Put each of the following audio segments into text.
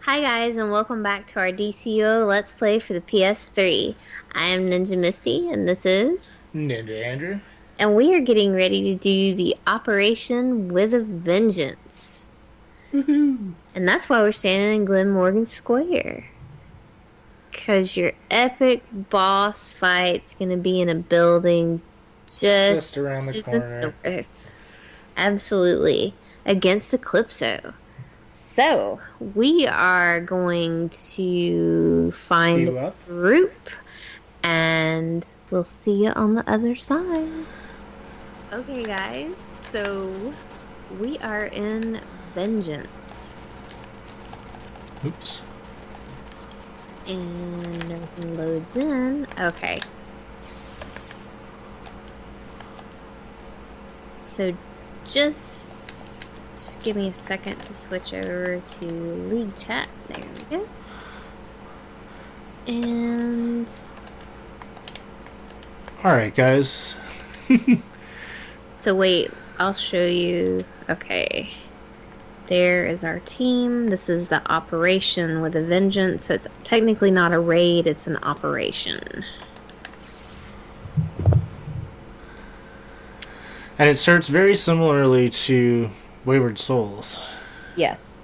Hi guys, and welcome back to our DCUO Let's Play for the PS3. I am Ninja Misty, and this is... Ninja Andrew. And we are getting ready to do the Operation with a Vengeance. Woohoo! And that's why we're standing in Glen Morgan Square. Because your epic boss fight's going to be in a building just Around the to corner. north. Absolutely. Against Eclipso. So, we are going to find a group, and we'll see you on the other side. Okay, guys, so we are in Vengeance. Oops. And everything loads in. Okay. So, just give me a second to switch over to League Chat. There we go. And... Alright, guys. So wait, I'll show you. Okay. There is our team. This is the Operation with a Vengeance. So it's technically not a raid, it's an operation. And it starts very similarly to Wayward Souls. Yes.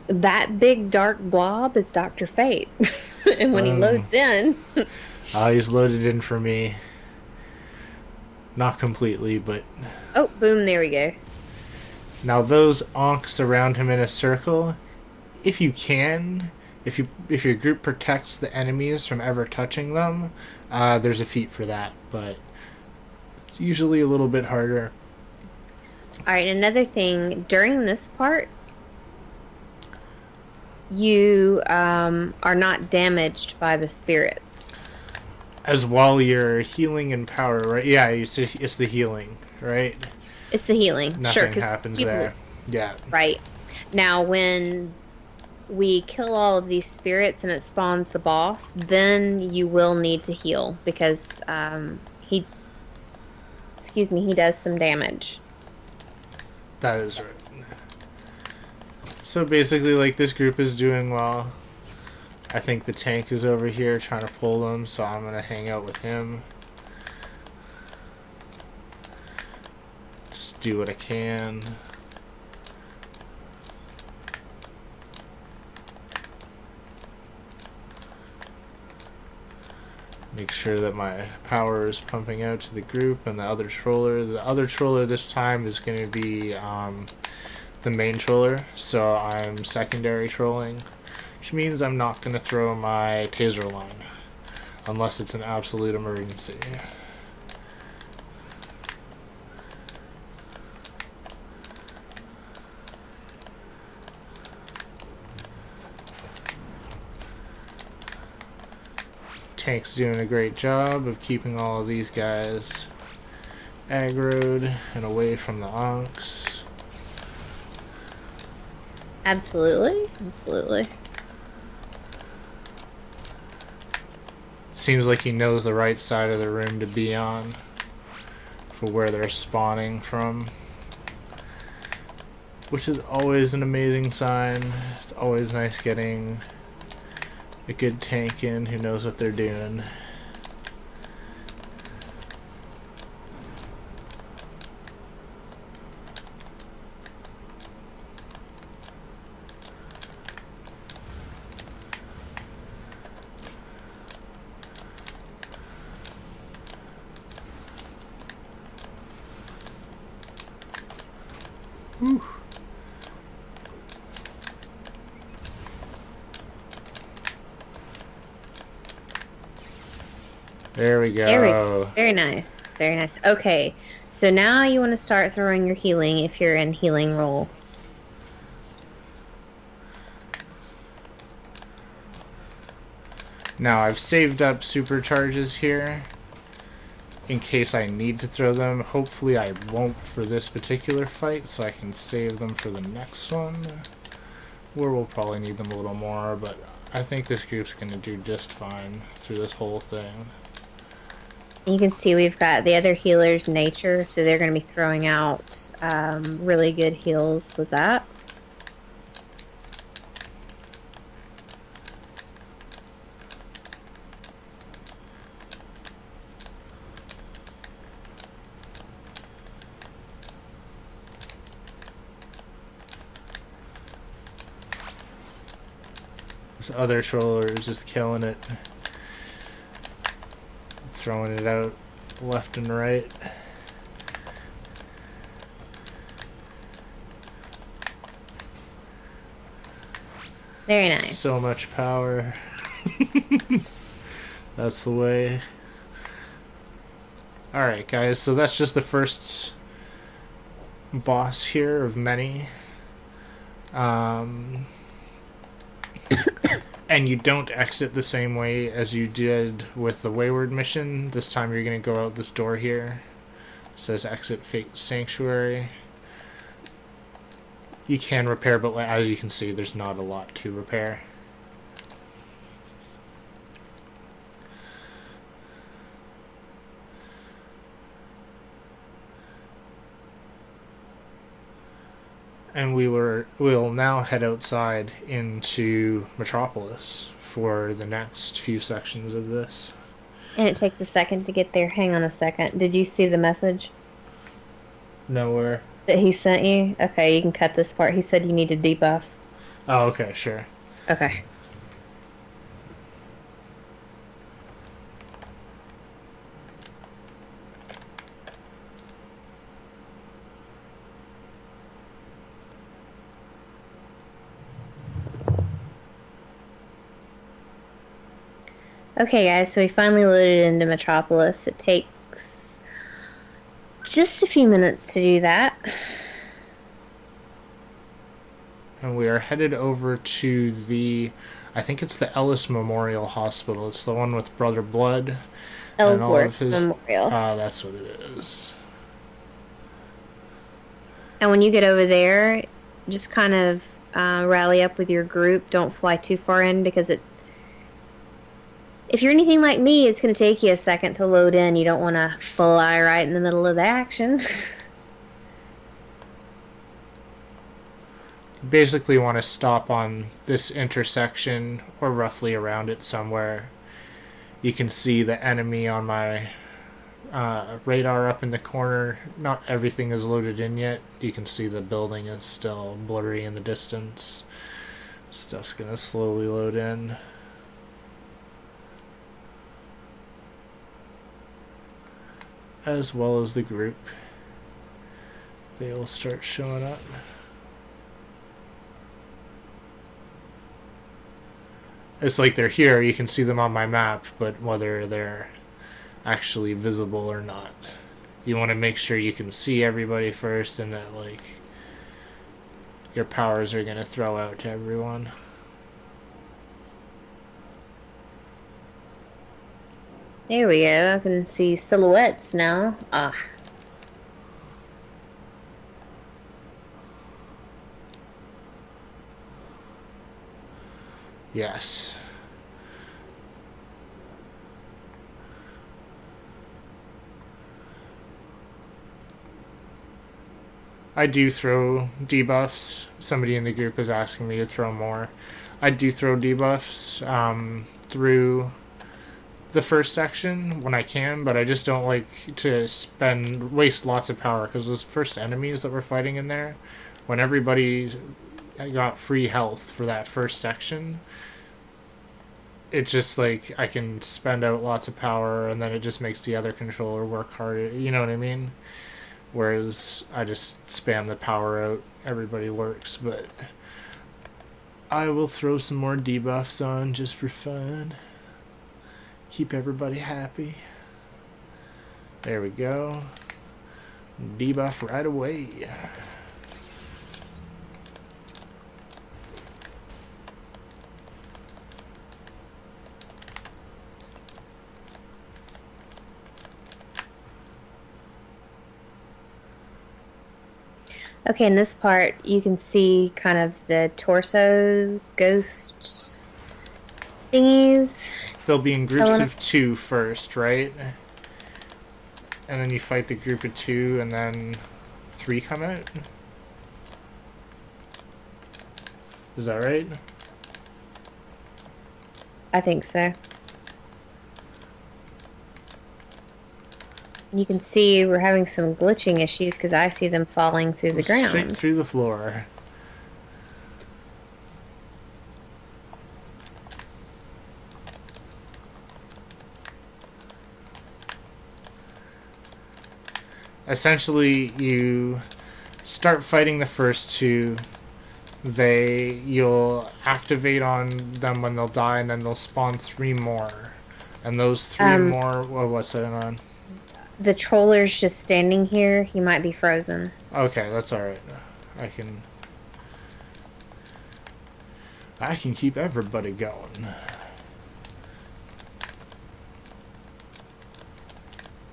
That big dark blob is Dr. Fate. And when he loads in... he's loaded in for me. Not completely, but... Oh, boom, there we go. Now those onks around him in a circle, if you can, if your group protects the enemies from ever touching them, there's a feat for that, but it's usually a little bit harder. Alright, another thing, during this part, you are not damaged by the spirits. As while you're healing in power, right? Yeah, it's the healing, right? It's the healing. Nothing happens there. Yeah. Right. Now, when we kill all of these spirits and it spawns the boss, then you will need to heal because he does some damage. That is right. So basically, like, this group is doing well. I think the tank is over here trying to pull them, so I'm going to hang out with him. Just do what I can. Make sure that my power is pumping out to the group and the other troller. The other troller this time is going to be the main troller, so I'm secondary trolling, which means I'm not going to throw my taser line unless it's an absolute emergency. Tank's doing a great job of keeping all of these guys aggroed and away from the onks. Absolutely. Absolutely. Seems like he knows the right side of the room to be on for where they're spawning from, which is always an amazing sign. It's always nice getting a good tank in who knows what they're doing. Whew. There we go. Very nice. Very nice. Okay, so now you want to start throwing your healing if you're in healing roll. Now I've saved up supercharges here in case I need to throw them. Hopefully I won't for this particular fight, so I can save them for the next one, where we'll probably need them a little more, but I think this group's going to do just fine through this whole thing. You can see we've got the other healers, Nature, so they're going to be throwing out really good heals with that. This other troller is just killing it. Throwing it out left and right. Very nice. So much power. That's the way. Alright, guys, so that's just the first boss here of many. And you don't exit the same way as you did with the Wayward mission. This time you're going to go out this door here. It says exit Fate Sanctuary. You can repair, but as you can see, there's not a lot to repair. And we'll now head outside into Metropolis for the next few sections of this. And it takes a second to get there. Hang on a second. Did you see the message Nowhere. that he sent you? Okay, you can cut this part. He said you need to debuff. Oh, okay, sure. Okay. Okay, guys, so we finally loaded into Metropolis. It takes just a few minutes to do that. And we are headed over to the, I think it's the Ellis Memorial Hospital. It's the one with Brother Blood. Ellsworth Memorial. That's what it is. And when you get over there, just kind of rally up with your group. Don't fly too far in because if you're anything like me, it's going to take you a second to load in. You don't want to fly right in the middle of the action. You basically want to stop on this intersection or roughly around it somewhere. You can see the enemy on my radar up in the corner. Not everything is loaded in yet. You can see the building is still blurry in the distance. Stuff's going to slowly load in. As well as the group. They'll start showing up. It's like they're here, you can see them on my map, but whether they're actually visible or not. You want to make sure you can see everybody first and that, like, your powers are going to throw out to everyone. There we go. I can see silhouettes now. Ah. Yes. I do throw debuffs. Somebody in the group is asking me to throw more. I do throw debuffs through the first section when I can, but I just don't like to waste lots of power, because those first enemies that we're fighting in there, when everybody got free health for that first section, it just, like, I can spend out lots of power and then it just makes the other controller work harder, you know what I mean? Whereas I just spam the power out, everybody works. But I will throw some more debuffs on just for fun. Keep everybody happy. There we go. Debuff right away. Okay, in this part, you can see kind of the torso ghosts thingies. They'll be in groups of 2 first, right? And then you fight the group of 2, and then 3 come out? Is that right? I think so. You can see we're having some glitching issues because I see them falling through the ground. Straight through the floor. essentially you start fighting the first two. You'll activate on them when they'll die, and then they'll spawn 3 more. And those 3 more, well, what's that on? The troller's just standing here. He might be frozen. Okay, that's alright. I can keep everybody going.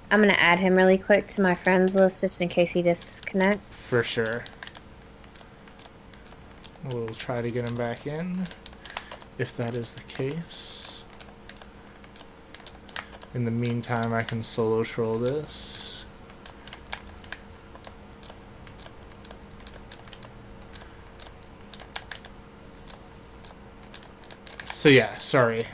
I'm going to add him really quick to my friends list just in case he disconnects. For sure. We'll try to get him back in, if that is the case. In the meantime, I can solo troll this. So yeah, sorry.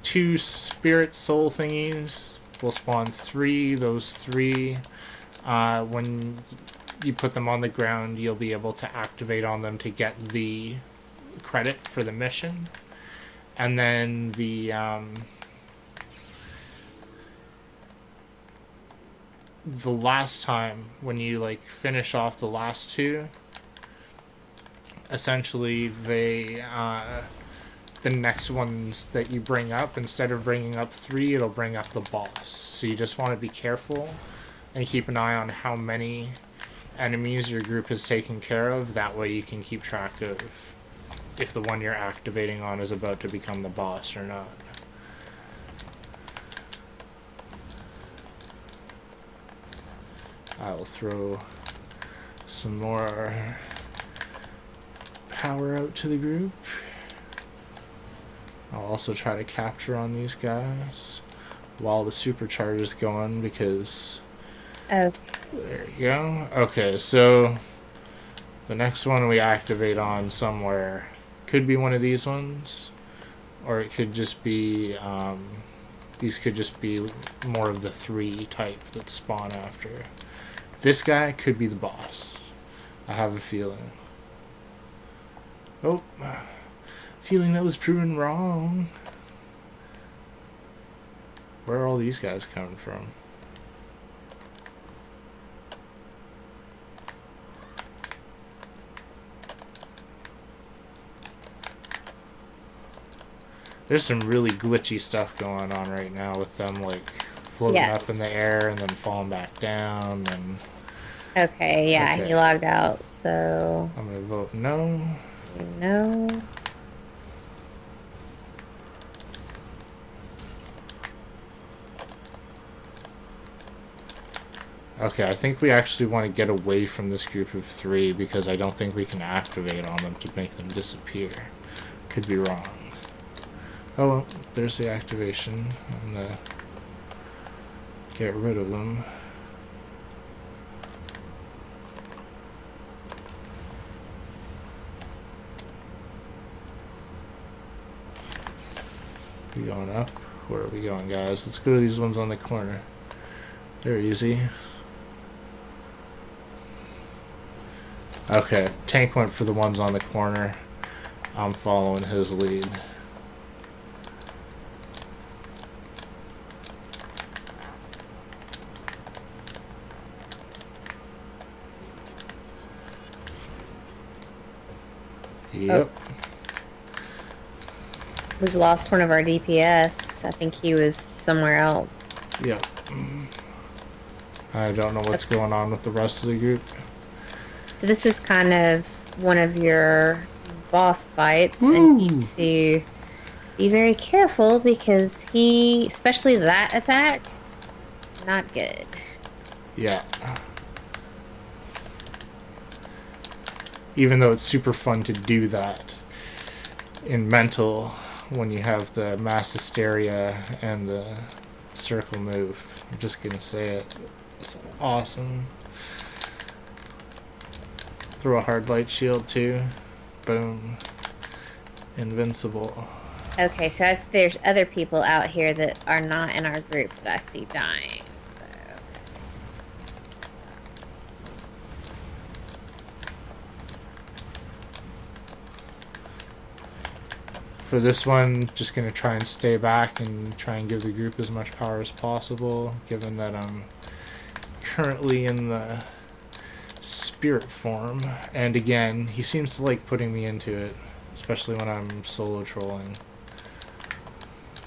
2 spirit soul thingies will spawn 3. Those 3, when you put them on the ground, you'll be able to activate on them to get the credit for the mission. And then the last time, when you like finish off the last 2, essentially they the next ones that you bring up, instead of bringing up 3, it'll bring up the boss. So you just want to be careful and keep an eye on how many enemies your group has taken care of. That way you can keep track of if the one you're activating on is about to become the boss or not. I'll throw some more power out to the group. I'll also try to capture on these guys while the supercharge is going, because there you go. Okay, so the next one we activate on somewhere could be one of these ones, or it could just be these could just be more of the 3 type that spawn after. This guy could be the boss. I have a feeling. Oh, feeling that was proven wrong. Where are all these guys coming from? There's some really glitchy stuff going on right now with them, like floating up in the air and then falling back down. And okay, yeah, okay. He logged out, so I'm gonna vote no. No. Okay, I think we actually want to get away from this group of 3, because I don't think we can activate on them to make them disappear. Could be wrong. Oh, well, there's the activation. I'm gonna get rid of them. We going up? Where are we going, guys? Let's go to these ones on the corner. They're easy. Okay, Tank went for the ones on the corner. I'm following his lead. Yep. Oh. We've lost one of our DPS. I think he was somewhere else. Yep. I don't know what's going on with the rest of the group. So this is kind of one of your boss fights, Woo! And you need to be very careful, because he, especially that attack, not good. Yeah. Even though it's super fun to do that in mental, when you have the mass hysteria and the circle move. I'm just gonna say it. It's awesome. Throw a hard light shield too. Boom. Invincible. Okay, so there's other people out here that are not in our group that I see dying. For this one, just going to try and stay back and try and give the group as much power as possible, given that I'm currently in the spirit form, and again, he seems to like putting me into it, especially when I'm solo trolling.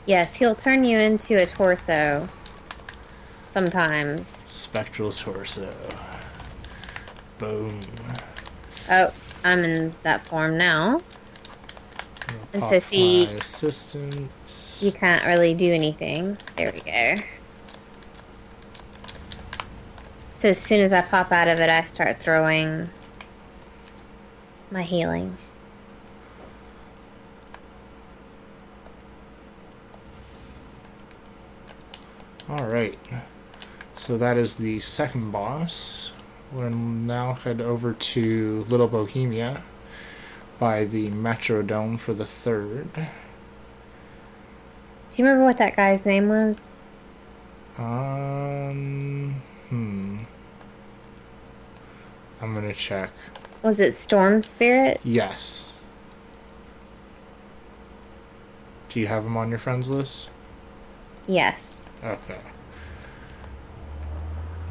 Yes, he'll turn you into a torso sometimes. Spectral torso. Boom. Oh, I'm in that form now. And Pop so see, assistant. you can't really do anything. There we go. So as soon as I pop out of it, I start throwing my healing. Alright. So that is the second boss. We'll now head over to Little Bohemia by the Metrodome for the third. Do you remember what that guy's name was? I'm gonna check. Was it Storm Spirit? Yes. Do you have him on your friends list? Yes. Okay.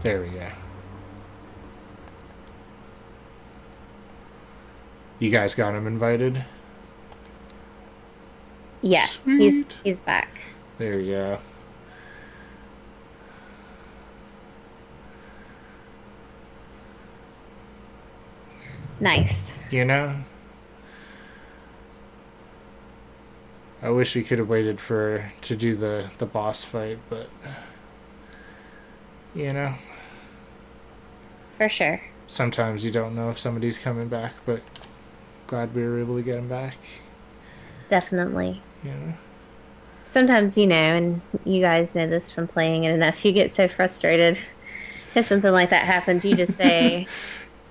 There we go. You guys got him invited? Yes, Sweet. he's back. There you go. Nice. You know? I wish we could have waited to do the boss fight, but you know. For sure. Sometimes you don't know if somebody's coming back, but glad we were able to get him back. Definitely. You know? Sometimes, you know, and you guys know this from playing it enough, you get so frustrated. If something like that happens, you just say,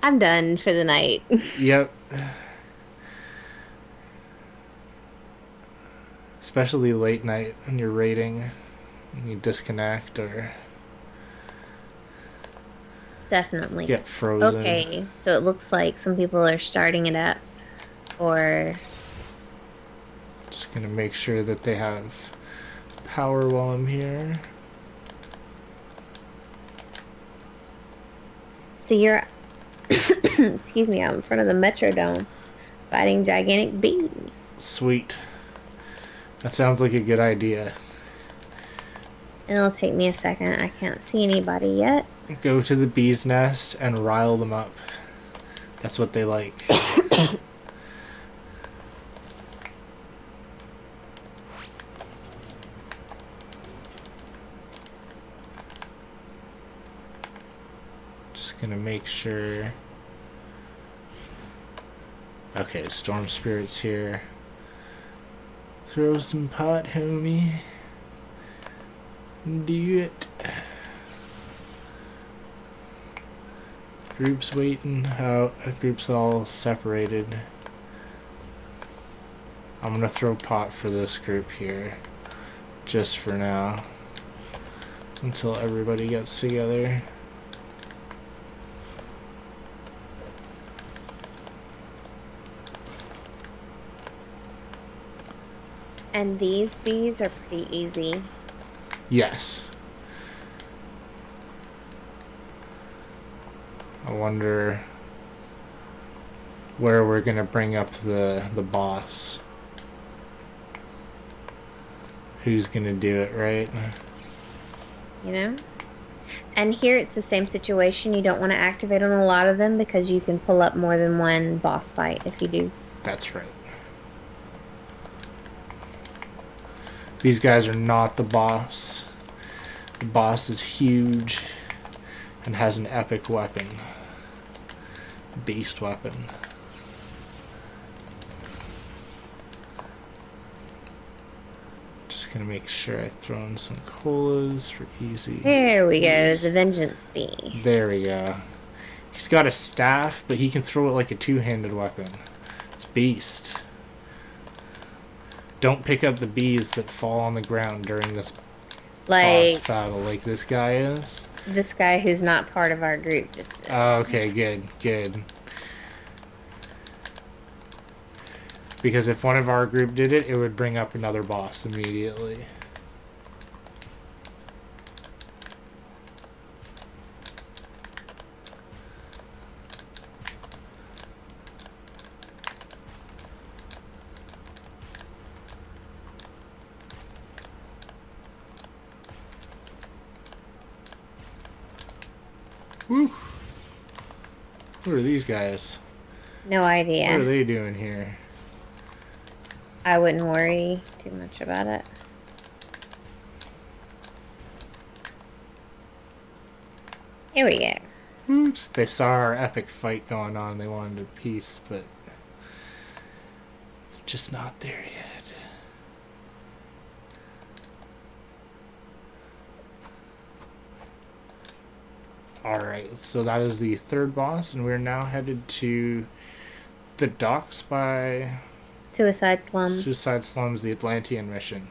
I'm done for the night. Yep. Especially late night when you're raiding and you disconnect or Definitely. get frozen. Okay, so it looks like some people are starting it up. Or... Just gonna make sure that they have power while I'm here. So you're... excuse me, out in front of the Metrodome fighting gigantic bees. Sweet. That sounds like a good idea. And it'll take me a second. I can't see anybody yet. Go to the bee's nest and rile them up. That's what they like. Just gonna make sure. Okay, Storm Spirit's here. Throw some pot, homie. Do it. Group's waiting. Oh, group's all separated. I'm gonna throw pot for this group here. Just for now. Until everybody gets together. And these bees are pretty easy. Yes. I wonder where we're gonna bring up the boss. Who's gonna do it, right? You know? And here it's the same situation. You don't want to activate on a lot of them because you can pull up more than one boss fight if you do. That's right. These guys are not the boss. The boss is huge and has an epic weapon. Beast weapon. Just gonna make sure I throw in some colas for easy. There we go, the Vengeance Bee. There we go. He's got a staff, but he can throw it like a two-handed weapon. It's beast. Don't pick up the bees that fall on the ground during this boss battle like this guy is. This guy who's not part of our group just did. Oh, okay, good. Because if one of our group did it, it would bring up another boss immediately. Whew. Who are these guys? No What are idea. they doing here? I wouldn't worry too much about it. Here we go. Woot. They saw our epic fight going on. They wanted a piece, but they're just not there yet. Alright, so that is the third boss, and we're now headed to the docks by Suicide Slum. Suicide Slums, the Atlantean mission.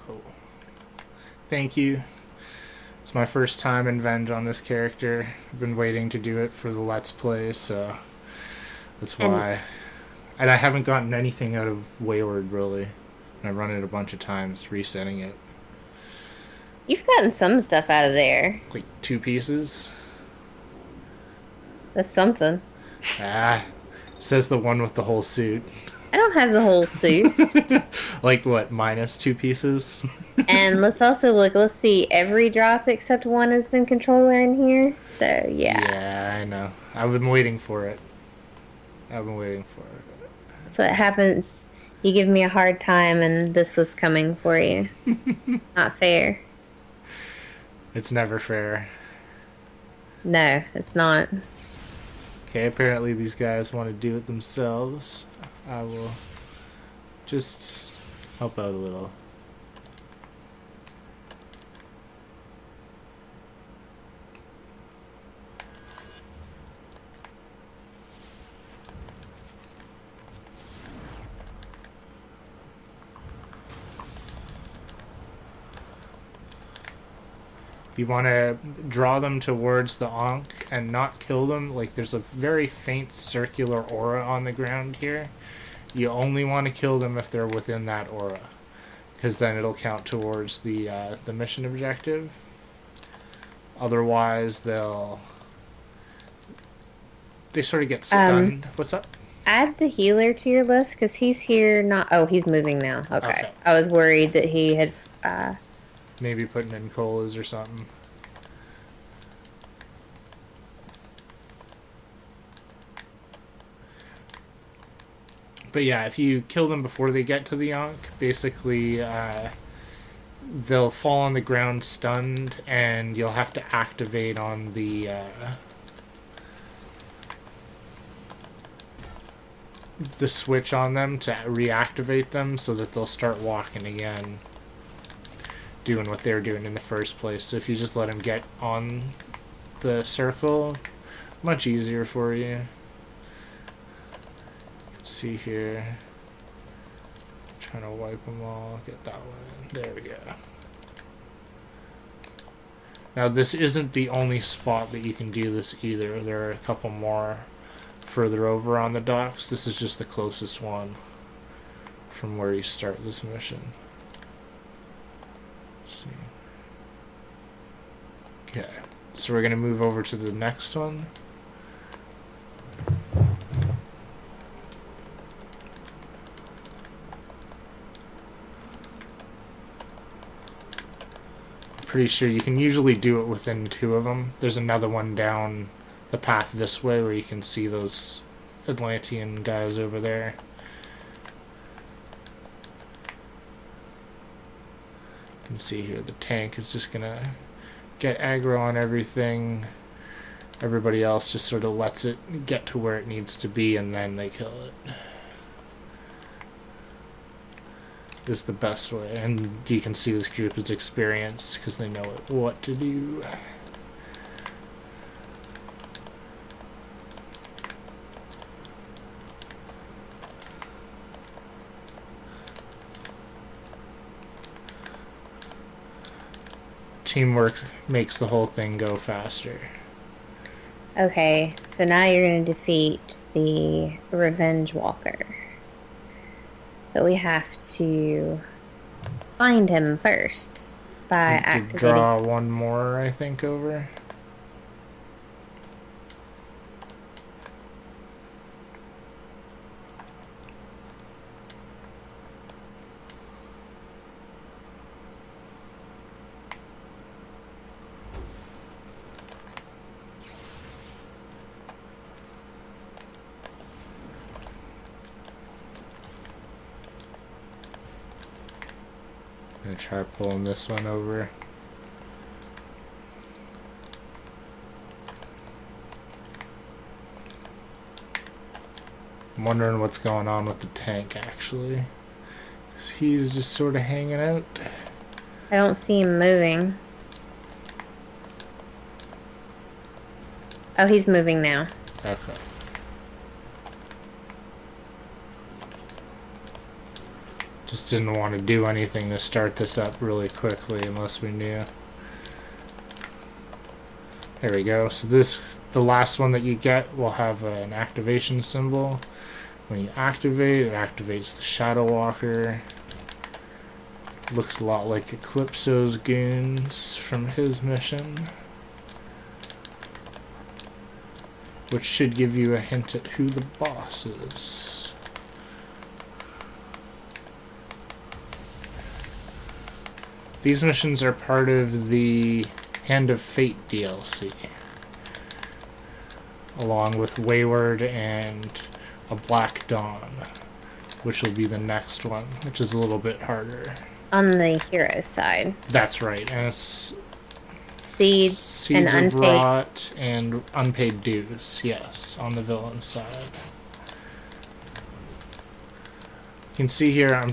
Cool. Thank you. It's my first time in Venge on this character. I've been waiting to do it for the Let's Play, so that's why. And I haven't gotten anything out of Wayward, really. And I've run it a bunch of times, resetting it. You've gotten some stuff out of there. Like 2 pieces. That's something. Ah, says the one with the whole suit. I don't have the whole suit. Like what, minus 2 pieces? And let's also look. Let's see. Every drop except one has been controller in here. So, yeah. Yeah, I know. I've been waiting for it. I've been waiting for it. That's what happens. You give me a hard time and this was coming for you. Not fair. It's never fair. No, it's not. Okay, apparently these guys want to do it themselves. I will just help out a little. You want to draw them towards the Ankh and not kill them. Like, there's a very faint circular aura on the ground here. You only want to kill them if they're within that aura, because then it'll count towards the mission objective. Otherwise, they sort of get stunned. What's up? Add the healer to your list because he's here. He's moving now. Okay. Okay. I was worried that he had. Maybe putting in colas or something. But yeah, if you kill them before they get to the Ankh, basically they'll fall on the ground stunned, and you'll have to activate on the switch on them to reactivate them so that they'll start walking again, doing what they were doing in the first place. So if you just let them get on the circle, much easier for you. Let's see here. Trying to wipe them all. Get that one in. There we go. Now this isn't the only spot that you can do this either. There are a couple more further over on the docks. This is just the closest one from where you start this mission. See. Okay, so we're going to move over to the next one. Pretty sure you can usually do it within 2 of them. There's another one down the path this way where you can see those Atlantean guys over there. You can see here the tank is just gonna get aggro on everything. Everybody else just sort of lets it get to where it needs to be and then they kill it. Is the best way, and you can see this group is experienced because they know what to do. Teamwork makes the whole thing go faster. Okay, so now you're going to defeat the Revenge Walker. But we have to find him first by To activating. draw one more, I think, over. I'm gonna try pulling this one over. I'm wondering what's going on with the tank, actually. He's just sort of hanging out. I don't see him moving. Oh, he's moving now. Okay. Just didn't want to do anything to start this up really quickly unless we knew. There we go. So the last one that you get will have an activation symbol. When you activate, it activates the Shadow Walker. Looks a lot like Eclipso's goons from his mission, which should give you a hint at who the boss is. These missions are part of the Hand of Fate DLC, along with Wayward and a Black Dawn, which will be the next one, which is a little bit harder. On the hero side. That's right, and it's Seeds and of unpaid. Rot and unpaid dues, yes, on the villain side. You can see here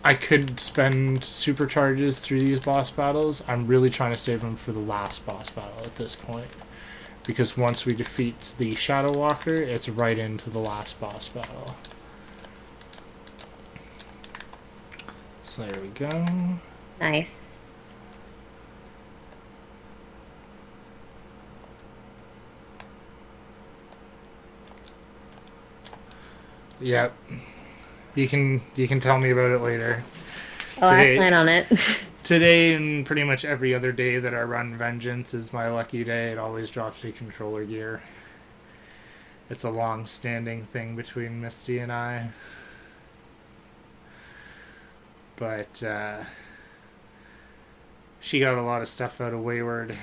I could spend supercharges through these boss battles. I'm really trying to save them for the last boss battle at this point, because once we defeat the Shadow Walker, it's right into the last boss battle. So there we go. Nice. Yep. You can tell me about it later. Oh, I plan on it. Today and pretty much every other day that I run Vengeance is my lucky day. It always drops me controller gear. It's a long-standing thing between Misty and I. But she got a lot of stuff out of Wayward.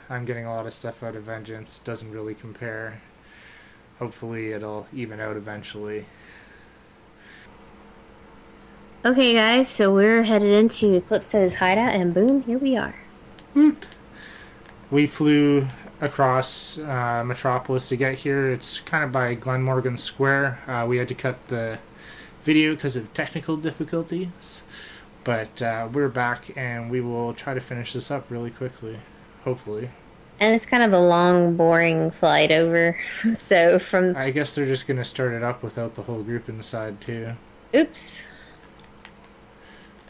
I'm getting a lot of stuff out of Vengeance. It doesn't really compare. Hopefully it'll even out eventually. Okay, guys, so we're headed into Eclipso's hideout, and boom, here we are. Woot. We flew across Metropolis to get here. It's kind of by Glenmorgan Square. We had to cut the video because of technical difficulties. But we're back, and we will try to finish this up really quickly, hopefully. And it's kind of a long, boring flight over. So from... I guess they're just going to start it up without the whole group inside, too. Oops.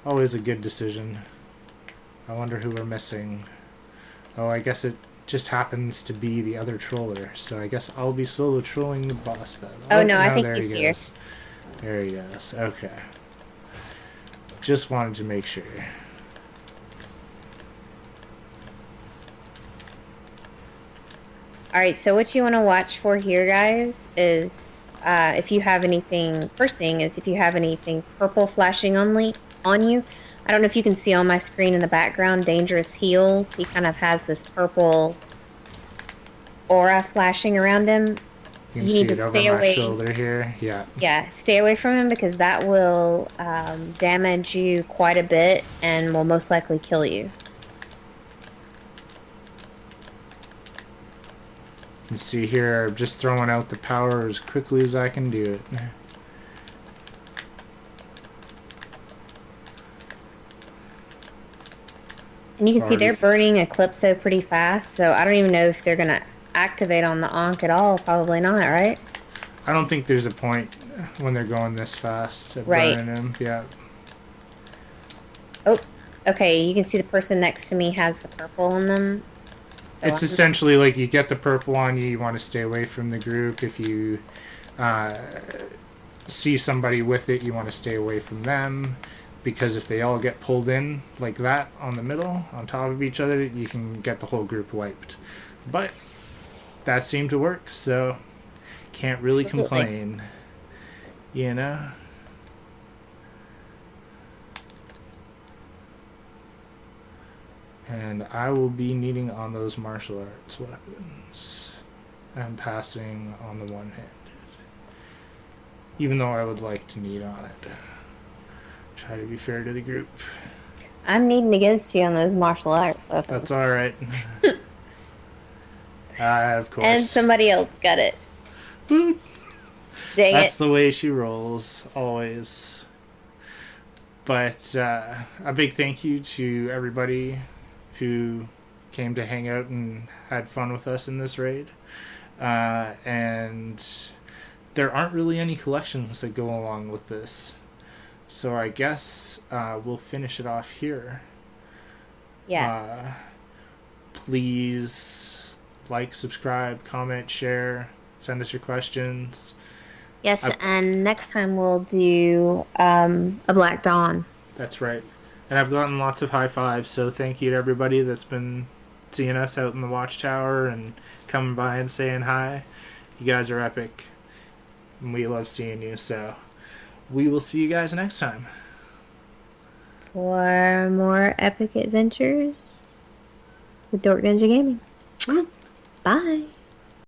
Always a good decision. I wonder who we're missing. Oh, I guess it just happens to be the other troller. So I guess I'll be solo trolling the boss battle. Oh, no, I think he's here. There he goes. Okay. Just wanted to make sure. Alright, so what you want to watch for here, guys, is if you have anything... First thing is if you have anything purple flashing on you. I don't know if you can see on my screen in the background, Dangerous Heels. He kind of has this purple aura flashing around him. You need to stay away. My shoulder here. Yeah. Yeah, stay away from him because that will damage you quite a bit and will most likely kill you. You can see here, I'm just throwing out the power as quickly as I can do it. And you can see they're burning Eclipso pretty fast, so I don't even know if they're going to activate on the Ankh at all. Probably not, right? I don't think there's a point when they're going this fast at burning him. Yeah. Oh, okay. You can see the person next to me has the purple on them. So it's essentially like you get the purple on you, you want to stay away from the group. If you see somebody with it, you want to stay away from them, because if they all get pulled in like that on the middle, on top of each other, you can get the whole group wiped. But that seemed to work, so can't really Absolutely. complain. You know? And I will be needing on those martial arts weapons. I'm passing on the one-handed. Even though I would like to need on it. Try to be fair to the group. I'm needing against you on those martial arts weapons. That's alright. Of course. And somebody else got it. Dang That's it. the way she rolls, always. But a big thank you to everybody who came to hang out and had fun with us in this raid. And there aren't really any collections that go along with this. So I guess we'll finish it off here. Yes. Please like, subscribe, comment, share, send us your questions. Yes, and next time we'll do a Black Dawn. That's right. And I've gotten lots of high fives, so thank you to everybody that's been seeing us out in the watchtower and coming by and saying hi. You guys are epic. And we love seeing you, so we will see you guys next time. For more epic adventures with DorkNinjaGaming. Bye.